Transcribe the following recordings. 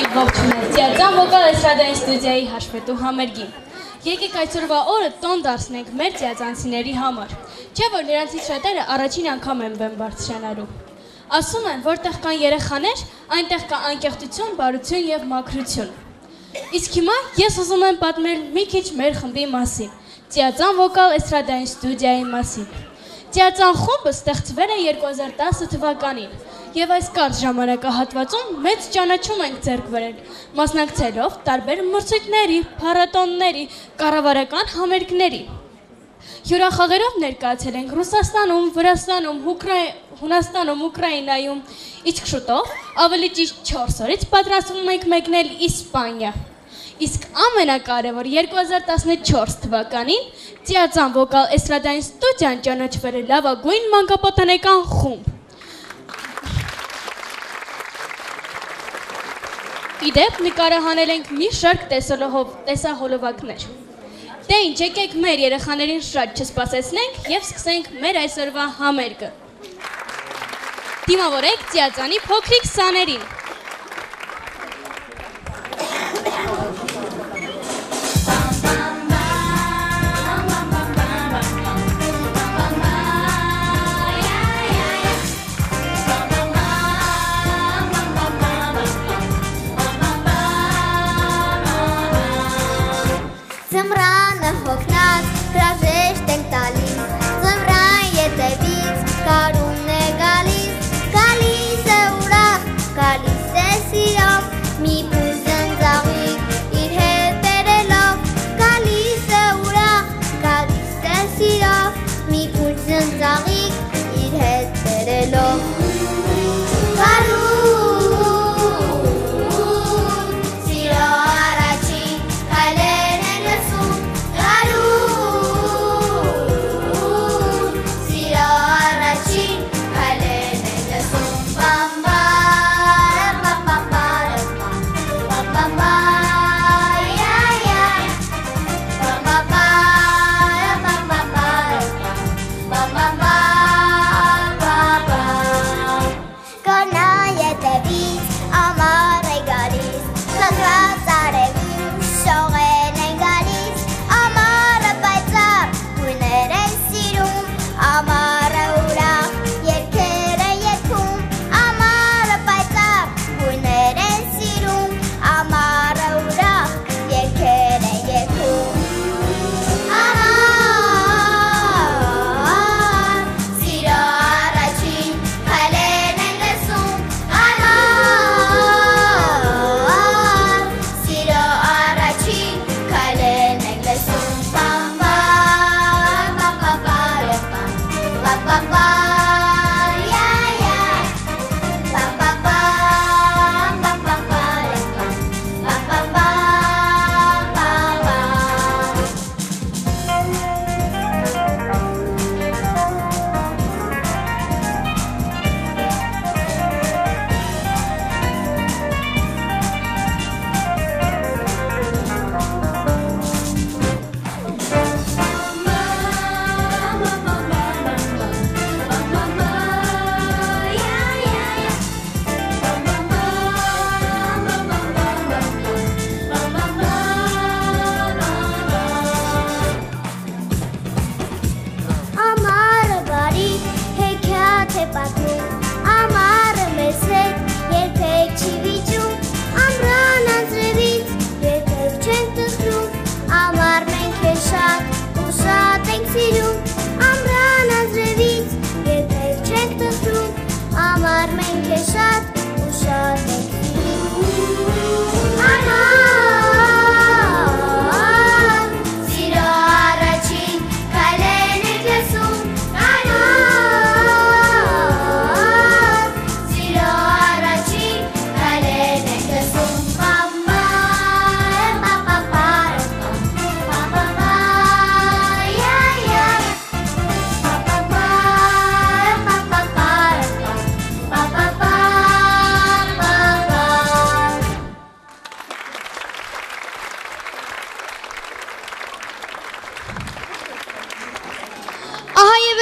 ենք ողջունել Ձիաձան վոկալ էստրադային ստուդիայի հաշվետու համերգին։ Եկեք այսօրվա օրը տոն դարձնենք մեր ձիաձանցիների համար, չէ որ նրանցից շատերը առաջին անգամ են բեմ բարձրանալու։ Ասում են, որտեղ կան երեխաներ, այնտեղ կա անկեղծություն, բարություն եւ մաքրություն։ Իսկ հիմա ես ուզում եմ պատմել մի քիչ մեր խմբի մասին, Ձիաձան վոկալ էստրադային ստուդիայի մասին։ Ձիաձան խումբը ստեղծվել է 2010 թվականին եւ այս կարճ ժամանակահատվածում մեծ ճանաչում ենք ձեռք բերել, մասնակցելով տարբեր մրցույթների, փառատոների, կառավարական համերգների։ Հյուրախաղերով ներկայացել ենք Ռուսաստանում, Վրաստանում, Հունաստանում, Ուկրաինայում, իսկ շուտով ավելի ճիշտ 4 օրից պատրաստվում ենք մեկնել Իսպանիա։ Իսկ ամենակարևոր 2014 թվականին Ձիաձան վոկալ էստրադային ստուդիան ճանաչվել է լավագույն մանկապատանեկան խումբ։ Իդեպ նկարահանել ենք մի շարք տեսահոլովակներ։ Դե ինչ, եկեք մեր երեխաներին շատ չսպասեցնենք եւ սկսենք մեր այսօրվա համերգը։ Դիմավորեք Ձիաձանի փոքրիկ սաներին։ Ձմռանը հոգնած, հրաժեշտ ենք տալիս, ձմռան ետևից կարունն է գալիս, գալիս է ուրախ, գալիս է սիրով, մի փուլ զնձաղիկ իր հետ բերելով, գալիս է ուրախ, գալիս է սիրով, մի փուլ զնձաղիկ իր հետ բերելով։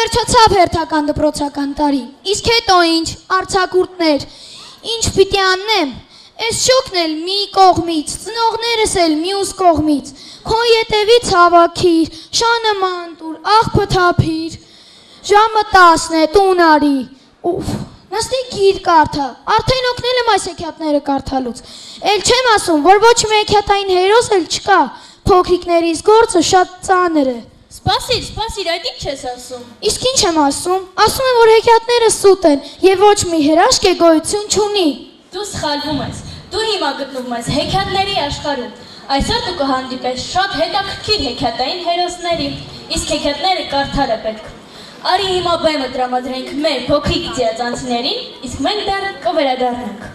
Վերջացավ հերթական դպրոցական տարին, իսկ հետո ինչ, արձակուրդներ, ինչ պիտի անեմ, Այս շոկն էլ մի կողմից, ծնողներս էլ մյուս կողմից, քո ետևից հավաքիր, շանը մանտուր, աղբը թափիր, ժամը 10 է, տուն արի, ուֆ, նստի գիր կարդա, արդեն օգնել եմ այս հեքիաթները կարդալուց, էլ չեմ ասում, որ ոչ մի հեքիաթային հերոս էլ չկա, փոքրիկներիս գործը շատ ծանր է։ Սպասիր, այդ ինչ ես ասում։ Իսկ ինչ եմ ասում, ասում եմ, որ հեքիաթները սուտ են և ոչ մի հրաշք է գոյություն չունի։ Դու սխալվում ես, դու հիմա գտնվում ես հեքիաթների աշխարհում, այսօր դու կհանդիպես շատ հետաքրքիր հեքիաթային հերոսների, իսկ հեքիաթները կարդալ է պետք։ Արի հիմա բեմը տրամադրենք մեր փոքրիկ ձիածանցիներին, իսկ մենք դեռ կվերադառնանք։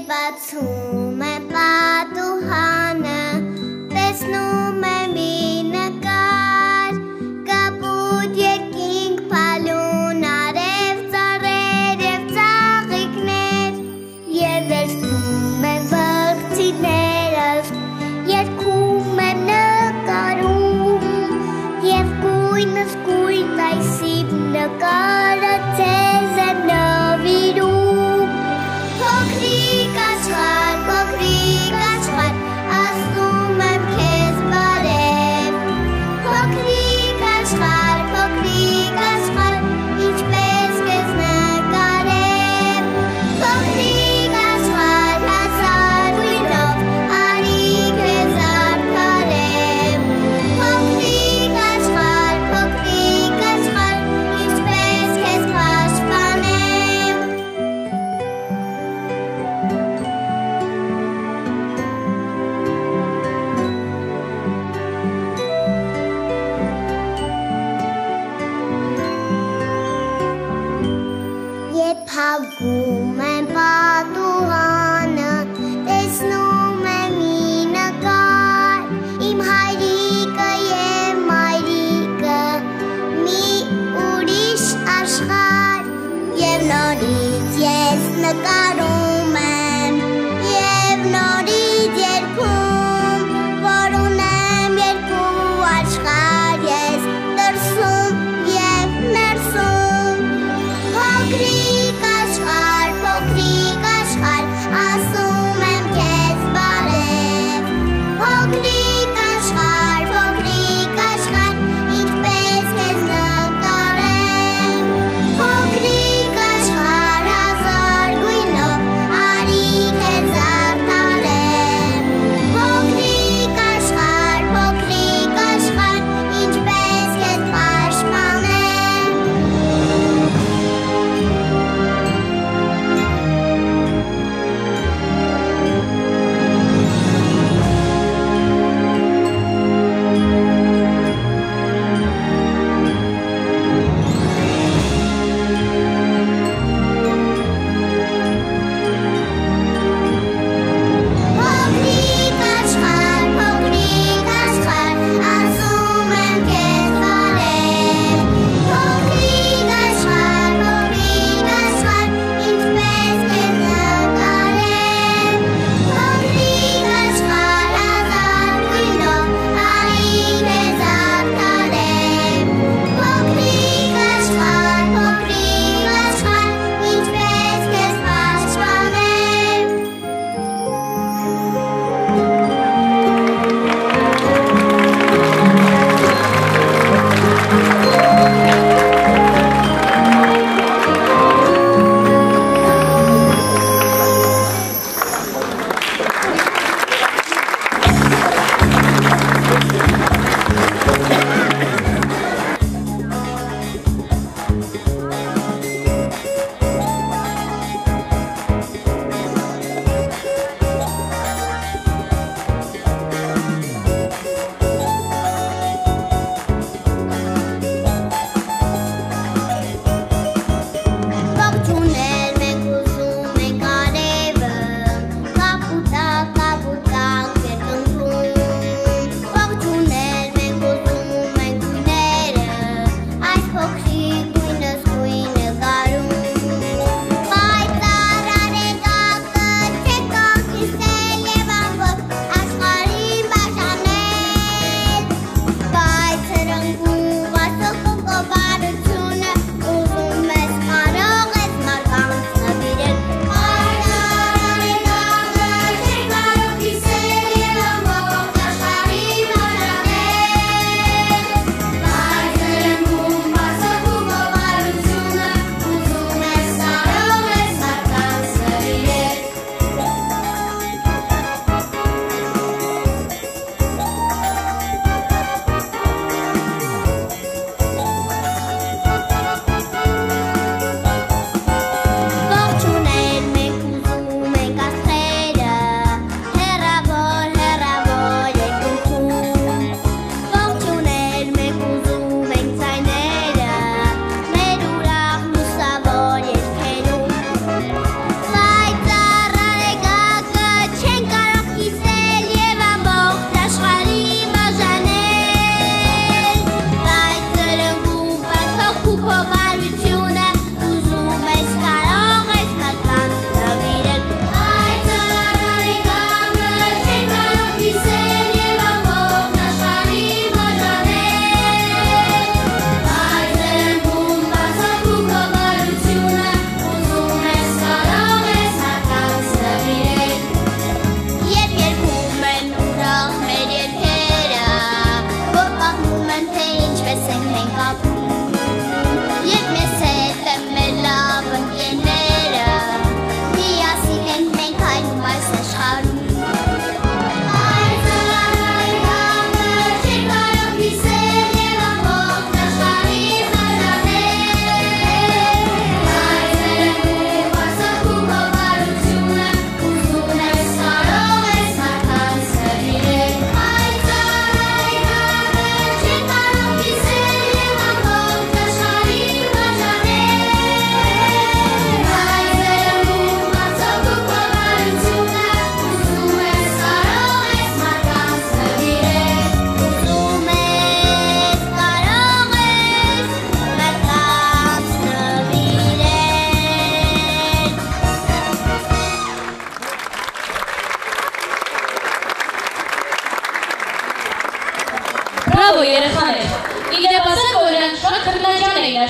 Բացում է պատուհանը, տեսնում եմ մի նկար, կապույտ երկինք փալուն արև ծառեր և ծառ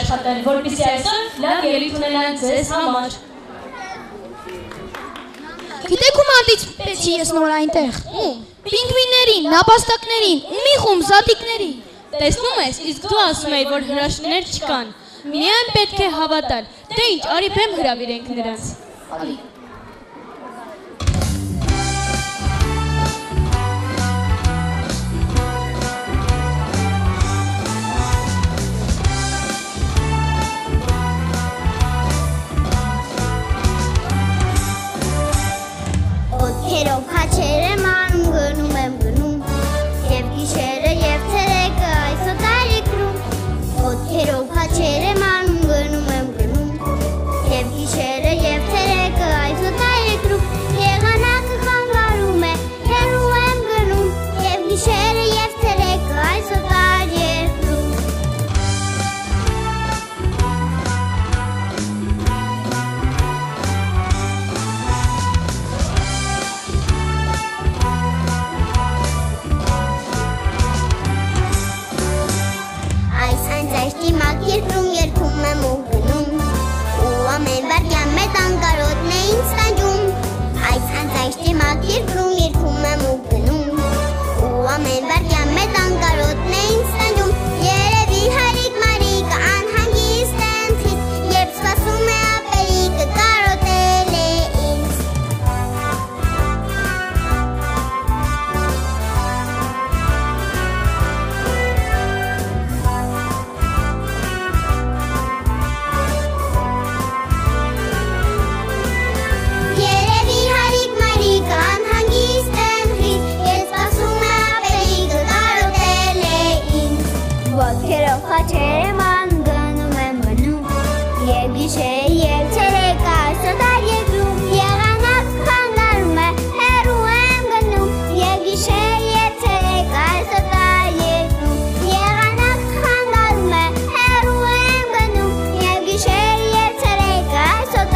աշխատել, որպեսզի այսօր լավ ելույթ ունենան ձեզ համար։ Գիտեք ում հանդիպեցի ես նոր այնտեղ։ Պինգվիններին, նապաստակներին, ու մի խումբ զատիկների։ Տեսնում ես, իսկ դու ասում ես, որ հրաշքներ չկան։ Միայն պետք է հավատալ։ Դե ինչ, արի բեմ հրավիրենք նրանց։ Օդերով քաչեր եմ անում, գնում եմ գնում, և գիշերը և ցերեկը այսօր տարիքրում։ Օդերով քաչեր եմ անում, գնում եմ գնում, և գիշերը և ցերեկը այսօր տարիքրում։ Եղանակը խանգարում է, հեռու եմ գնում, և գիշերը և ցերեկը այսօր տարիքրում։ Երկրում երգում եմ ու գնում, ու ամեն վայրկյան մեծ անկարոտն է ինձ տանջում։ Այս անցած դիմակ երկրում երգում եմ ու գնում, ու ամեն վայրկյան մեծ անկարոտն է ինձ տանջում։ Երևի հարիկ մարիկը անհանգիստ է ընթրից, երբ սպասում է ապերիկը կարոտել է ինձ։ Քաչեր եմ անում, գնում եմ գնում, և գիշեր և ցերեկը այսօր երկրում։ Եղանակ խանգարում է, հեռու եմ գնում, և գիշեր և ցերեկը այսօր երկրում։ Եղանակ խանգարում է, հեռու եմ գնում, և գիշեր և ցերեկը այսօր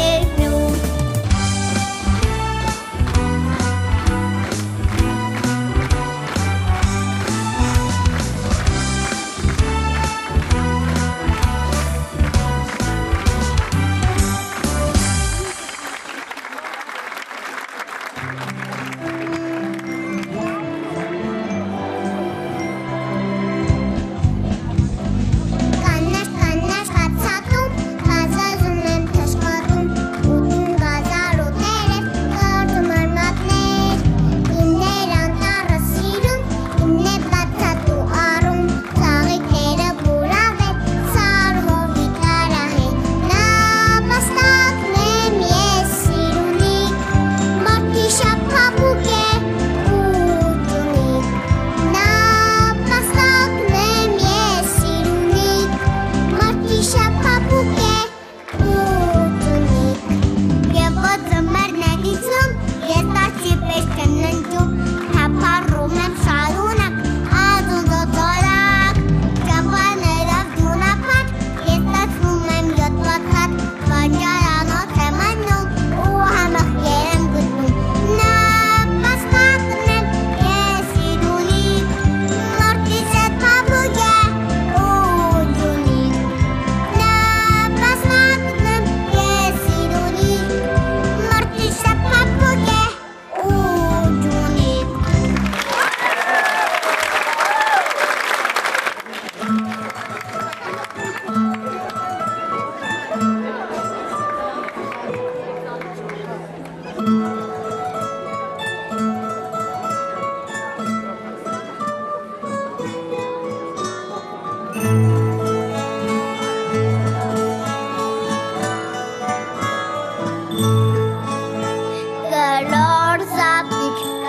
երկրում։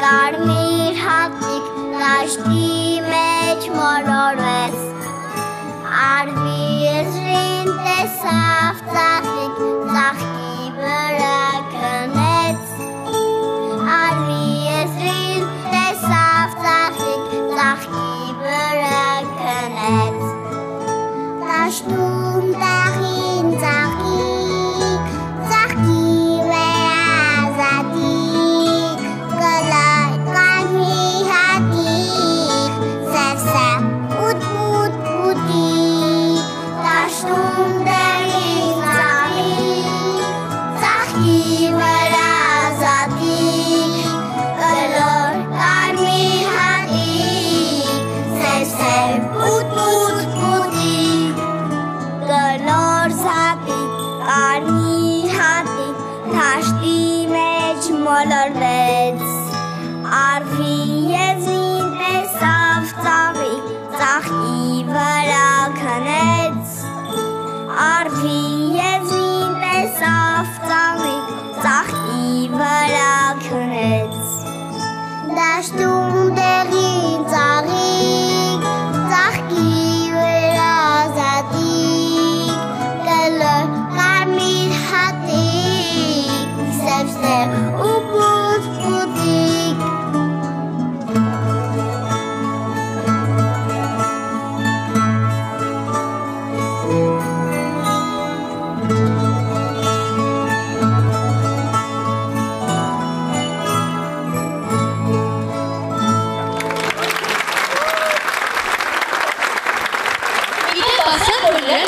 Կարմիր հատիկ դաշտի մեջ մոլորվեց, արվի եզրին տեսավ ծաղիկ, ծաղկի վրա քնեց, արվի եզրին տեսավ ծաղիկ, ծաղկի վրա քնեց, դաշտում տաղին ծաղիկ, ծաղկի վրա զատիկ, գլայ կարմի հատիկ, սև սև ուտ ուտ ուտիկ, դաշտում ոլորվեց արվի եզին տեսավ ծաղի ծաղի վրա քնեց արվի եզին տեսավ ծաղի ծաղի վրա քնեց դաշտում դեղին ծաղիկ ծաղկի վրա զատիկ կլոր կարմիր հատիկ սև ու պուտ պուտիկ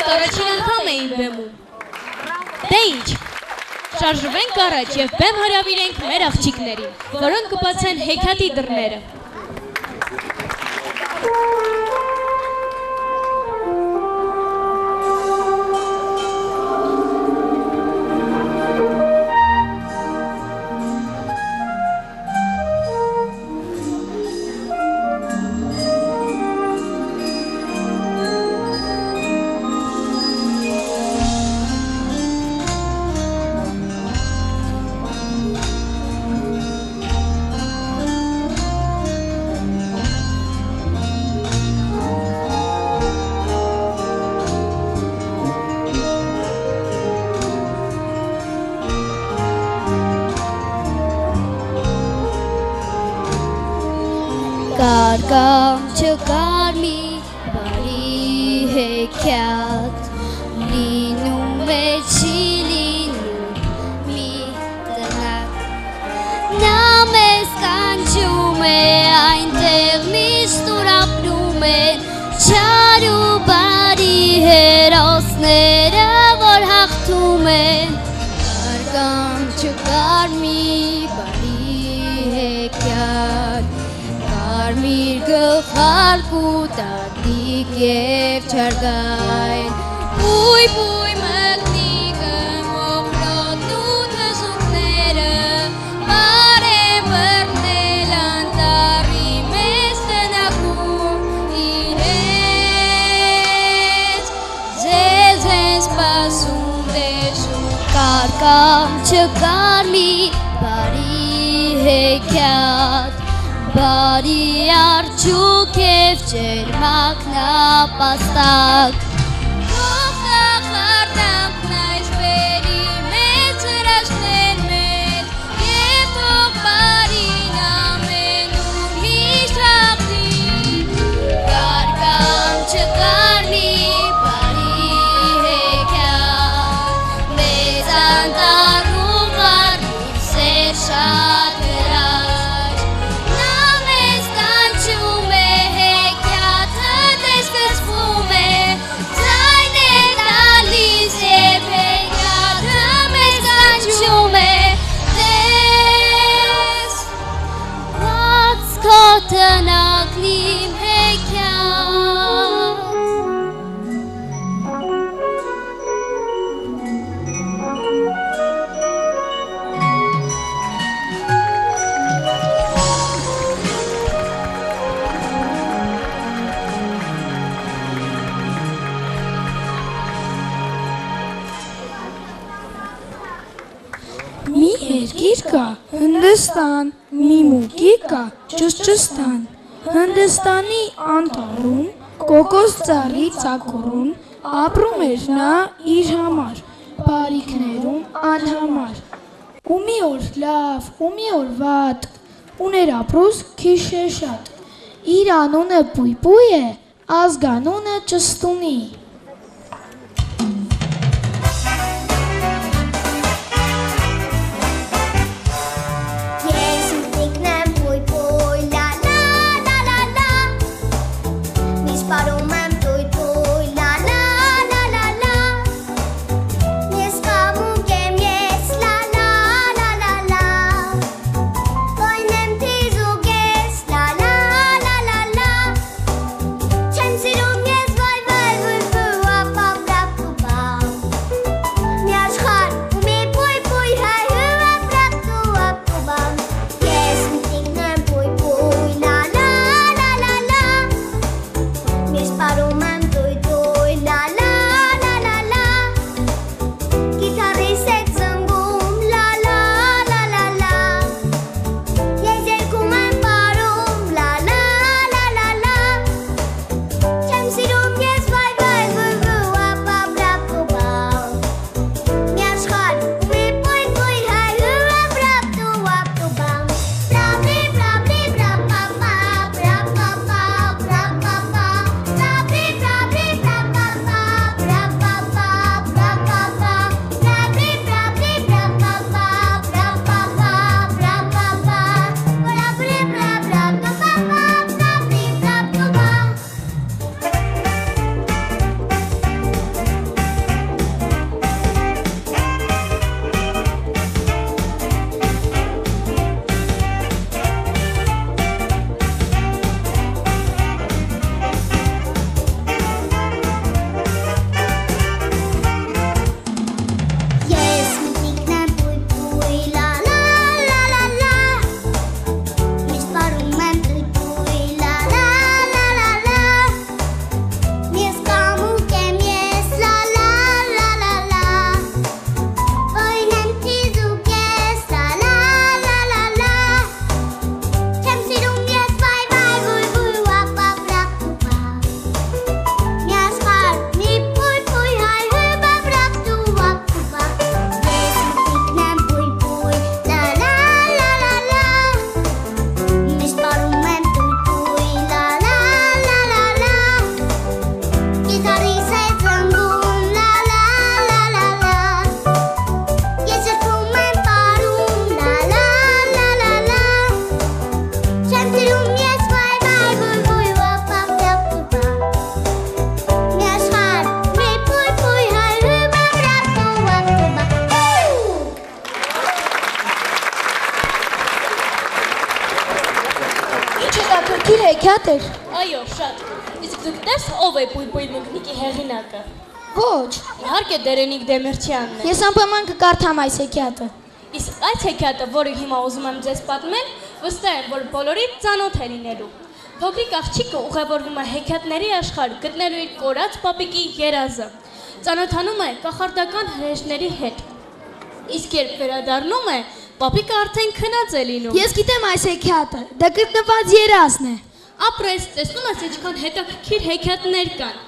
Առաջին անգամ էին բեմում։ Դե ինչ, շարժվենք առաջ և բեմ հրավիրենք մեր աղջիկներին, որոնք կբացեն հեքիաթի դռները։ Կարկամ չկար մի բարի հեքիաթ լինում է չի լինում մի տնակ նա մեզ կանչում է այնտեղ միշտ ուր ապրում են չար ու բարի հերոսները որ հաղթում են Կարկամ չկար մի բարի հեքիաթ Կարմիր գլխարկ ու տատիկ և չարգայն Բույ մտնիկը մոխրոտն ու թզուկները Պար է բռնել անտառի մեզ տնակում իրենց Ձեզ են սպասում դեշում Կարկամ չկար մի բարի հեքիաթ Բարի արջուկ և ջերմակ նապաստակ Թող կախարդանքն այս բերի մեծ հրաշքներ մեր Եվ թող բարին ամենում միշտ հաղթի Կարկամ չկար մի բարի հեքիաթ Մեզ անտառում վարդի սեր շատ Տնակլիմ հեքիաթ Մի երկիր կա Հնդստան, մի մուկի կա Ճշճստան Հնդստանի անտառում կոկոս ծառի ծակորում ապրում էր նա իր համար բարիքներում անհամար ու մի օր լավ ու մի օր վատ ուներ ապրուս քիչ է շատ իր անունը Պույպույ է ազգանունը Ճստունի Չեմ սիրում ես վայ վայ վայ վայ պատեր։ Այո, շատ։ Իսկ դուք տես ով է Բույբույ մկնիկի հեղինակը։ Ոչ։ Իհարկե Դերենիկ Դեմիրճյանն է։ Ես անպայման կկարդամ այս հեքիաթը։ Իսկ այս հեքիաթը, որը հիմա ուզում եմ ձեզ պատմել, վստահ եմ, որ բոլորի ծանոթ է լինելու։ Փոքրիկ աղջիկը ուղևորվում է հեքիաթների աշխարհ գտնելու իր կորած պապիկի երազը։ Ծանոթանում է կախարդական հրեշների հետ։ Իսկ երբ վերադառնում է, պապիկը արդեն քնած է լինում։ Ես գիտեմ այս հեքիաթը, դա գտնված երազն է։ Ապրես, տեսնում ես ինչքան հետաքրքիր հեքիաթներ կան։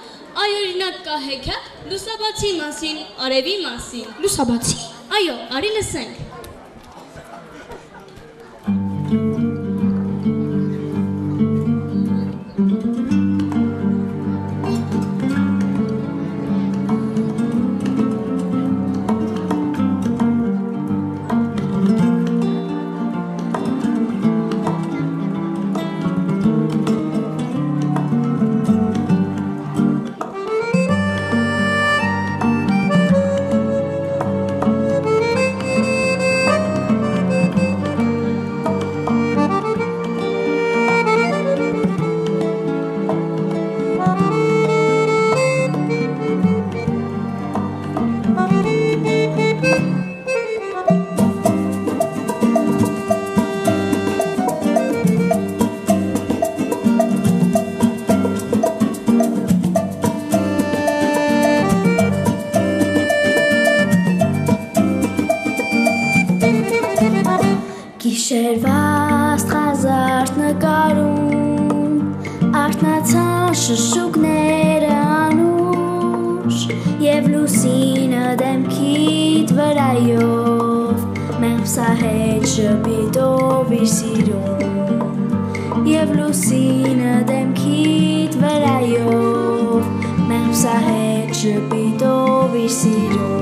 Այ օրինակ կա հեքիաթ լուսաբացի մասին, արևի մասին։ Լուսաբացի։ Այո, արի լսենք։ Գիշերված խազարդ նկարում արթնացան շշուկները անուշ և լուսինը դեմքիդ վրայով մեղսահետ շպիտով իր սիրում և լուսինը դեմքիդ վրայով մեղսահետ շպիտով իր սիրում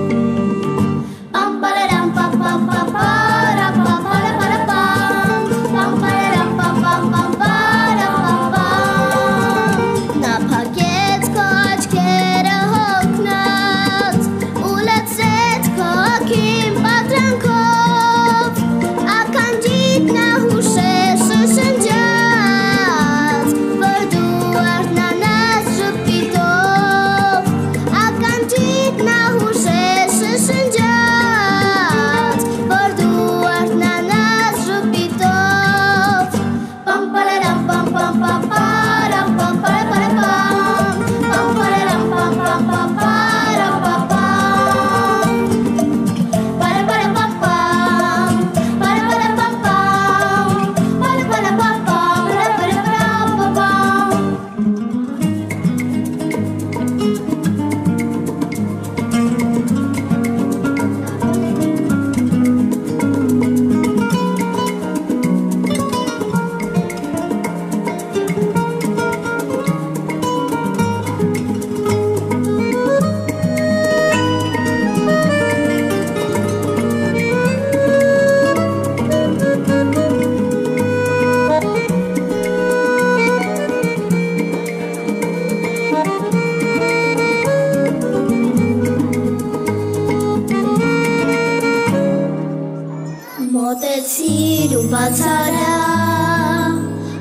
Մոտեցիր ու բացարա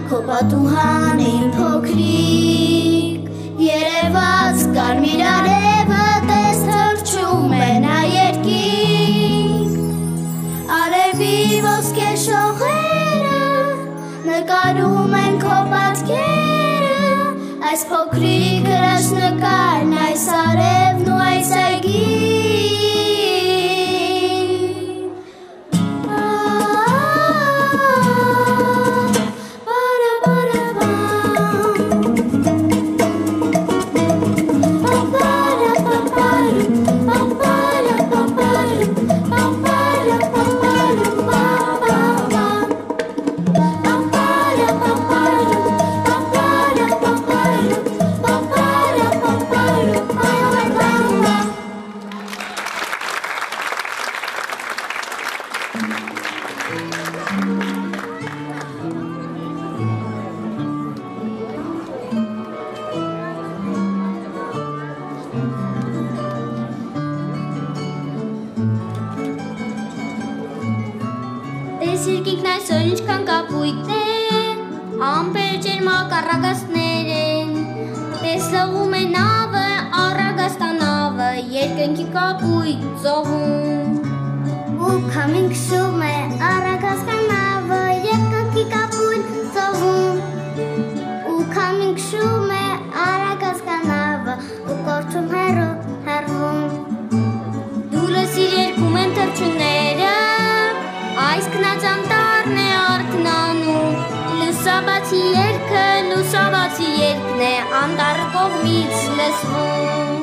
քո պատուհանին փոքրիկ երևաց կարմիր արևը տես թռչում է նա երկինք արևի ոսկե շողերը նկարում են քո պատկերը այս փոքրիկ հրաշքնկարն այս արևն ու այս այգին Երկինքն այսօր ինչքան կապույտ է, ամպեր ջերմ կառագաստներ են, տեսլողում է նավը, առագաստանավը, երկնքի կապույտ ծովում։ Ու քամին քշում է առագաստանավը, երկնքի կապույտ ծովում։ Ու քամին քշում է առագաստանավը, ու կորչում հեռվում։ Դու լսիր երգում են թռչունները, այս քնածանտառն է արթնանում, լուսաբացի երգն է անտառ կողմից լսվում։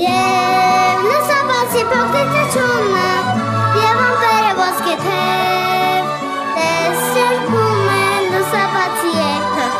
Եվ լուսաբացի փոքրիկ թռչունը, և ամպերը ոսկե թև, տես երգում է լուսաբացի երգը,